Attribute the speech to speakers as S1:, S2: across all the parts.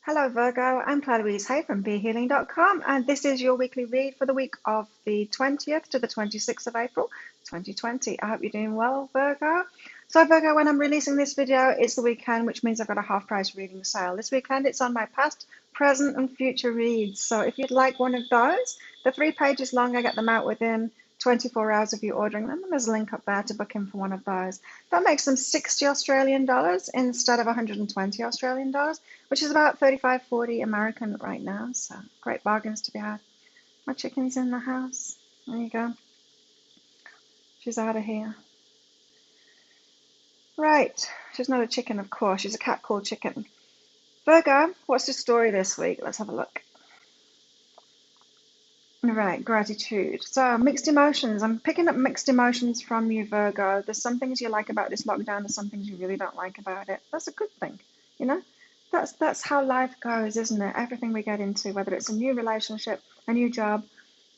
S1: Hello Virgo, I'm Claire Louise Hay from BeHealing.com, and this is your weekly read for the week of the 20th to the 26th of April 2020. I hope you're doing well, Virgo. So Virgo, when I'm releasing this video, it's the weekend, which means I've got a half price reading sale. This weekend it's on my past, present and future reads. So if you'd like one of those, they're 3 pages long. I get them out within 24 hours of you ordering them, and there's a link up there to book in for one of those. That makes them 60 Australian dollars instead of 120 Australian dollars, which is about 35-40 American right now. So great bargains to be had. My chicken's in the house. There you go. She's out of here. Right. She's not a chicken, of course. She's a cat called Chicken. Virgo, what's the story this week? Let's have a look. Right, gratitude. So mixed emotions. I'm picking up mixed emotions from you, Virgo. There's some things you like about this lockdown. There's some things you really don't like about it. That's a good thing, you know? That's how life goes, isn't it? Everything we get into, whether it's a new relationship, a new job,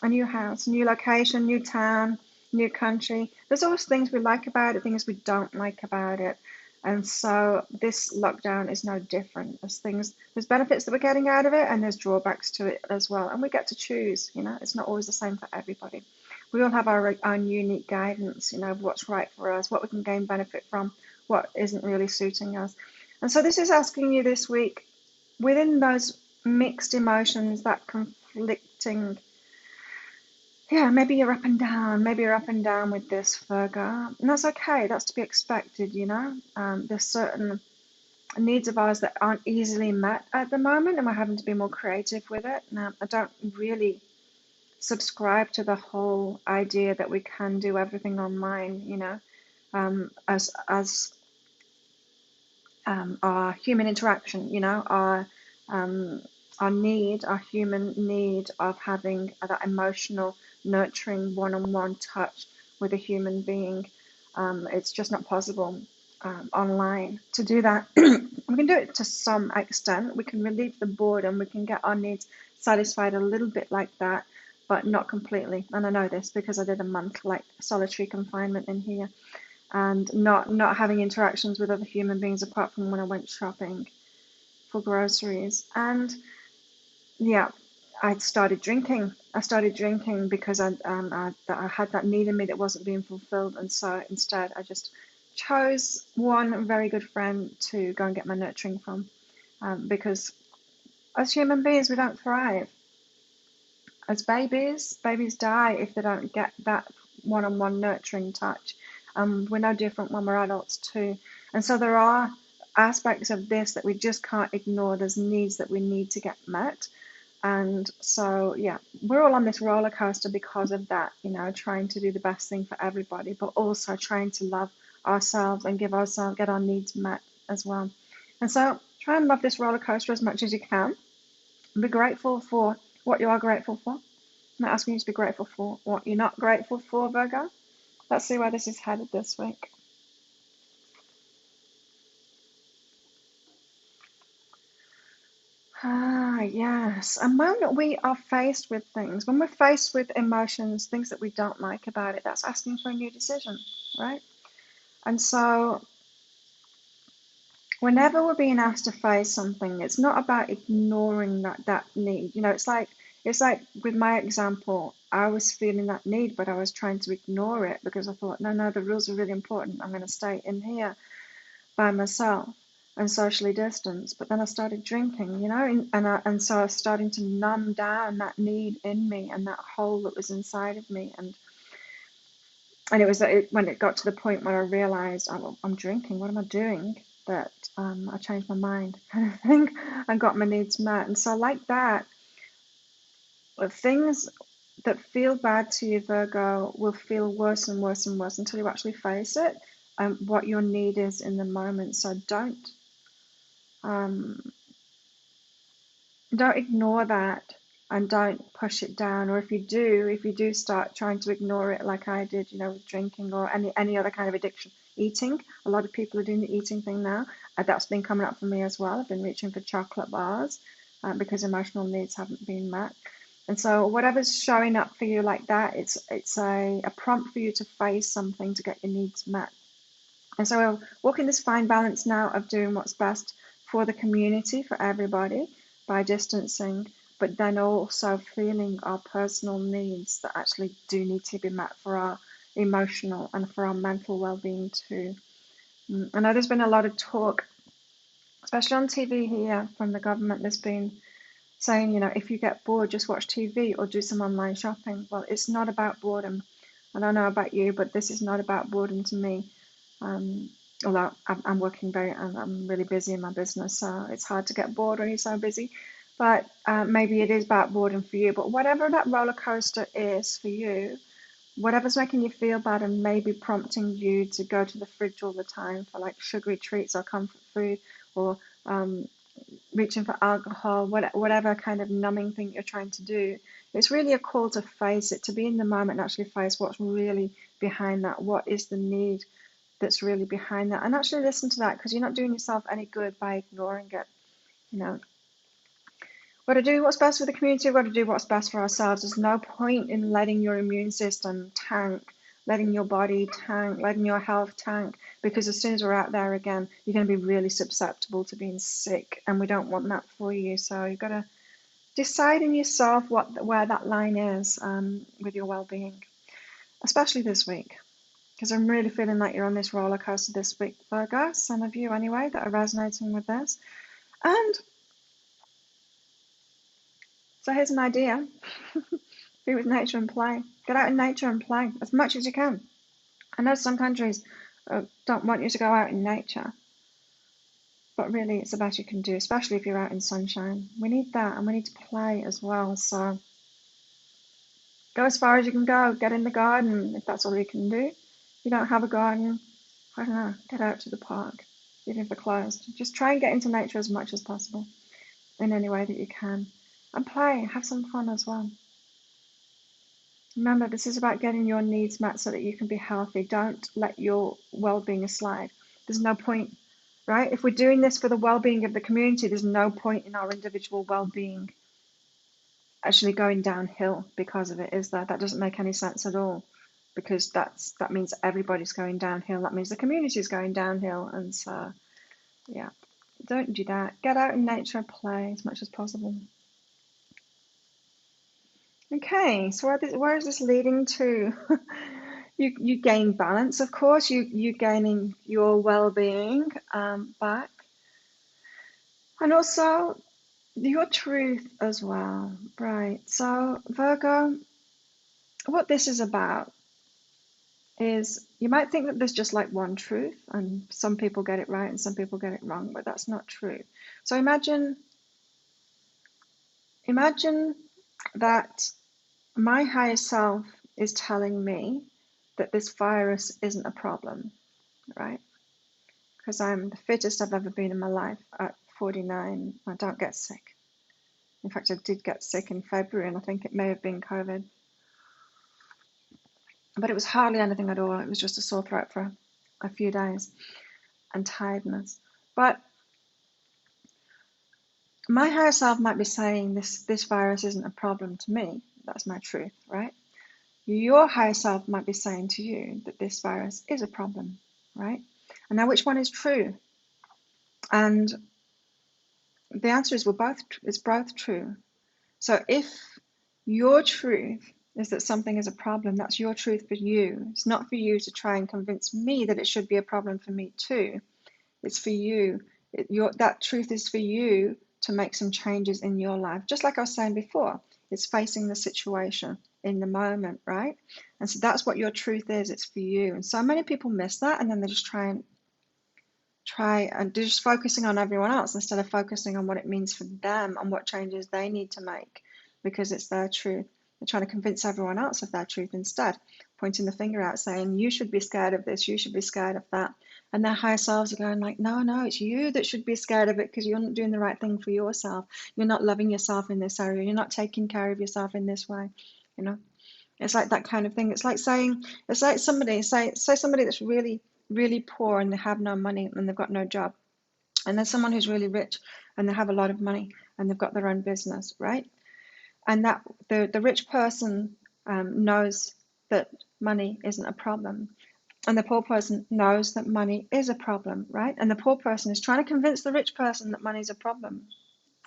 S1: a new house, a new location, new town, new country. There's always things we like about it, things we don't like about it. And so this lockdown is no different. There's benefits that we're getting out of it, and there's drawbacks to it as well. And we get to choose, you know, it's not always the same for everybody. We all have our own unique guidance, you know, of what's right for us, what we can gain benefit from, what isn't really suiting us. And so this is asking you this week, within those mixed emotions, that conflicting, yeah, maybe you're up and down with this, Virgo. And that's okay, that's to be expected, you know. There's certain needs of ours that aren't easily met at the moment, and we're having to be more creative with it. Now, I don't really subscribe to the whole idea that we can do everything online, you know, as our human interaction, you know, our human need of having that emotional, nurturing, one-on-one touch with a human being. It's just not possible online to do that. We can do it to some extent. We can relieve the boredom. We can get our needs satisfied a little bit like that, but not completely. And I know this because I did a month like solitary confinement in here, and not having interactions with other human beings apart from when I went shopping for groceries. And yeah, I started drinking. Because I had that need in me that wasn't being fulfilled, and so instead I just chose one very good friend to go and get my nurturing from, because as human beings we don't thrive. As babies die if they don't get that one-on-one nurturing touch. We're no different when we're adults too. And so there are aspects of this that we just can't ignore. There's needs that we need to get met. And so, yeah, we're all on this roller coaster because of that, you know, trying to do the best thing for everybody, but also trying to love ourselves and get our needs met as well. And so try and love this roller coaster as much as you can. Be grateful for what you are grateful for. I'm not asking you to be grateful for what you're not grateful for, Virgo. Let's see where this is headed this week. Yes. And when we are faced with things, when we're faced with emotions, things that we don't like about it, that's asking for a new decision, right? And so whenever we're being asked to face something, it's not about ignoring that need. You know, it's like with my example, I was feeling that need, but I was trying to ignore it because I thought, no, the rules are really important. I'm going to stay in here by myself and socially distance. But then I started drinking, you know, and so I was starting to numb down that need in me and that hole that was inside of me. And it was when it got to the point where I realized, oh, I'm drinking, what am I doing? That I changed my mind, kind of thing, and got my needs met. And so like that, things that feel bad to you, Virgo, will feel worse and worse and worse until you actually face it, what your need is in the moment. So don't ignore that, and don't push it down. Or if you do start trying to ignore it like I did, you know, with drinking or any other kind of addiction, eating. A lot of people are doing the eating thing now. That's been coming up for me as well. I've been reaching for chocolate bars because emotional needs haven't been met. And so whatever's showing up for you like that, it's a prompt for you to face something to get your needs met. And so we're walking this fine balance now of doing what's best for the community, for everybody, by distancing, but then also feeling our personal needs that actually do need to be met for our emotional and for our mental well-being too. I know there's been a lot of talk, especially on TV here from the government. There's been saying, if you get bored, just watch TV or do some online shopping. Well, it's not about boredom. I don't know about you, but this is not about boredom to me. Although I'm working and I'm really busy in my business, so it's hard to get bored when you're so busy. But maybe it is about boredom for you. But whatever that roller coaster is for you, whatever's making you feel bad and maybe prompting you to go to the fridge all the time for like sugary treats or comfort food or reaching for alcohol, whatever kind of numbing thing you're trying to do, it's really a call to face it, to be in the moment and actually face what's really behind that. What is the need that's really behind that? And actually listen to that, because you're not doing yourself any good by ignoring it. We've got to do what's best for the community. We've got to do what's best for ourselves. There's no point in letting your immune system tank, letting your body tank, letting your health tank, because as soon as we're out there again, you're going to be really susceptible to being sick, and we don't want that for you. So you've got to decide in yourself where that line is with your well-being, especially this week, because I'm really feeling like you're on this roller coaster this week, Virgo, some of you anyway, that are resonating with this. And so here's an idea. Be with nature and play. Get out in nature and play as much as you can. I know some countries don't want you to go out in nature, but really it's the best you can do, especially if you're out in sunshine. We need that, and we need to play as well. So go as far as you can go. Get in the garden if that's all you can do. If you don't have a garden, I don't know, get out to the park, even if they're closed. Just try and get into nature as much as possible in any way that you can. And play, have some fun as well. Remember, this is about getting your needs met so that you can be healthy. Don't let your well-being slide. There's no point, right? If we're doing this for the well-being of the community, there's no point in our individual well-being actually going downhill because of it, is there? That doesn't make any sense at all, because that means everybody's going downhill. That means the community is going downhill. And so, yeah, don't do that. Get out in nature, play as much as possible. Okay, so where is this leading to? You gain balance, of course. You gaining your well-being back, and also your truth as well, right? So Virgo, what this is about is, you might think that there's just like one truth, and some people get it right and some people get it wrong, but that's not true. So imagine that my higher self is telling me that this virus isn't a problem, right? Because I'm the fittest I've ever been in my life at 49. I don't get sick. In fact, I did get sick in February, and I think it may have been COVID. But it was hardly anything at all. It was just a sore throat for a few days and tiredness. But my higher self might be saying this virus isn't a problem to me. That's my truth, right? Your higher self might be saying to you that this virus is a problem, right? And now, which one is true? And the answer is it's both true. So if your truth is that something is a problem, that's your truth for you. It's not for you to try and convince me that it should be a problem for me too. It's for you. That truth is for you to make some changes in your life. Just like I was saying before, it's facing the situation in the moment, right? And so that's what your truth is. It's for you. And so many people miss that, and then they just try and they're just focusing on everyone else instead of focusing on what it means for them and what changes they need to make, because it's their truth. They're trying to convince everyone else of their truth instead, pointing the finger out, saying, you should be scared of this, you should be scared of that. And their higher selves are going like, no, it's you that should be scared of it, because you're not doing the right thing for yourself. You're not loving yourself in this area. You're not taking care of yourself in this way. It's like that kind of thing. It's like somebody that's really, really poor and they have no money and they've got no job. And there's someone who's really rich and they have a lot of money and they've got their own business, right? And that the rich person knows that money isn't a problem. And the poor person knows that money is a problem, right? And the poor person is trying to convince the rich person that money is a problem.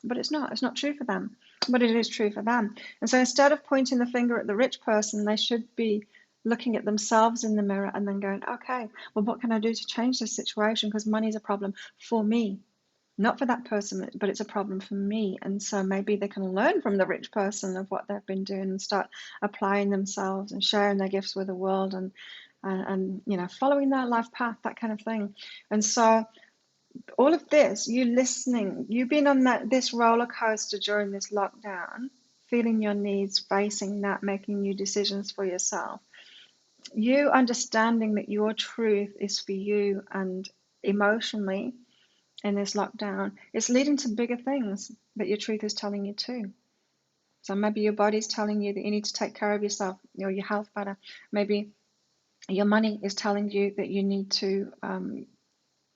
S1: But it's not. It's not true for them. But it is true for them. And so instead of pointing the finger at the rich person, they should be looking at themselves in the mirror and then going, okay, well, what can I do to change this situation? Because money is a problem for me, not for that person, but it's a problem for me. And so maybe they can learn from the rich person of what they've been doing and start applying themselves and sharing their gifts with the world and following their life path, that kind of thing. And so all of this, you listening, you've been on this roller coaster during this lockdown, feeling your needs, facing that, making new decisions for yourself. You understanding that your truth is for you and emotionally in this lockdown, it's leading to bigger things that your truth is telling you too. So maybe your body's telling you that you need to take care of yourself, your health better. Maybe your money is telling you that you need to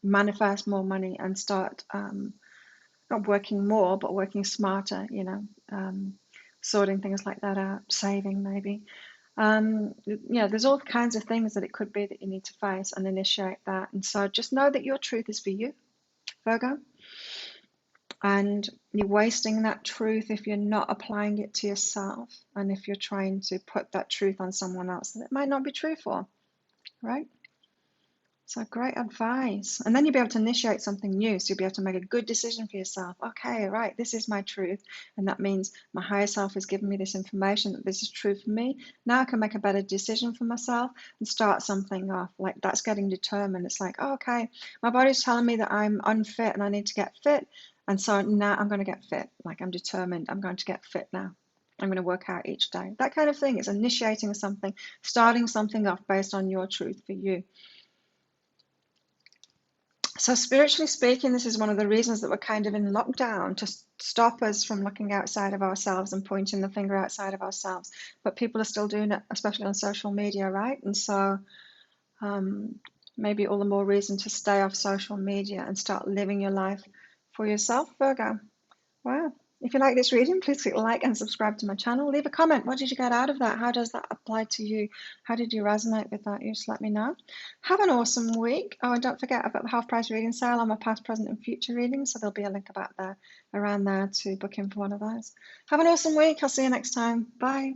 S1: manifest more money and start not working more, but working smarter, sorting things like that out, saving maybe. There's all kinds of things that it could be that you need to face and initiate that. And so just know that your truth is for you, Virgo. And you're wasting that truth if you're not applying it to yourself and if you're trying to put that truth on someone else that it might not be true for, right? So great advice. And then you'll be able to initiate something new. So you'll be able to make a good decision for yourself. Okay, right, this is my truth. And that means my higher self has given me this information that this is true for me. Now I can make a better decision for myself and start something off. Like that's getting determined. It's like, oh, okay, my body's telling me that I'm unfit and I need to get fit. And so now I'm going to get fit. Like I'm determined. I'm going to get fit now. I'm going to work out each day. That kind of thing is initiating something, starting something off based on your truth for you. So spiritually speaking, this is one of the reasons that we're kind of in lockdown, to stop us from looking outside of ourselves and pointing the finger outside of ourselves. But people are still doing it, especially on social media, right? And so maybe all the more reason to stay off social media and start living your life for yourself, Virgo. Wow. If you like this reading, please click like and subscribe to my channel. Leave a comment. What did you get out of that? How does that apply to you? How did you resonate with that? You just let me know. Have an awesome week. Oh, and don't forget, I've got the half price reading sale on my past, present, and future readings. So there'll be a link around there to book in for one of those. Have an awesome week. I'll see you next time. Bye.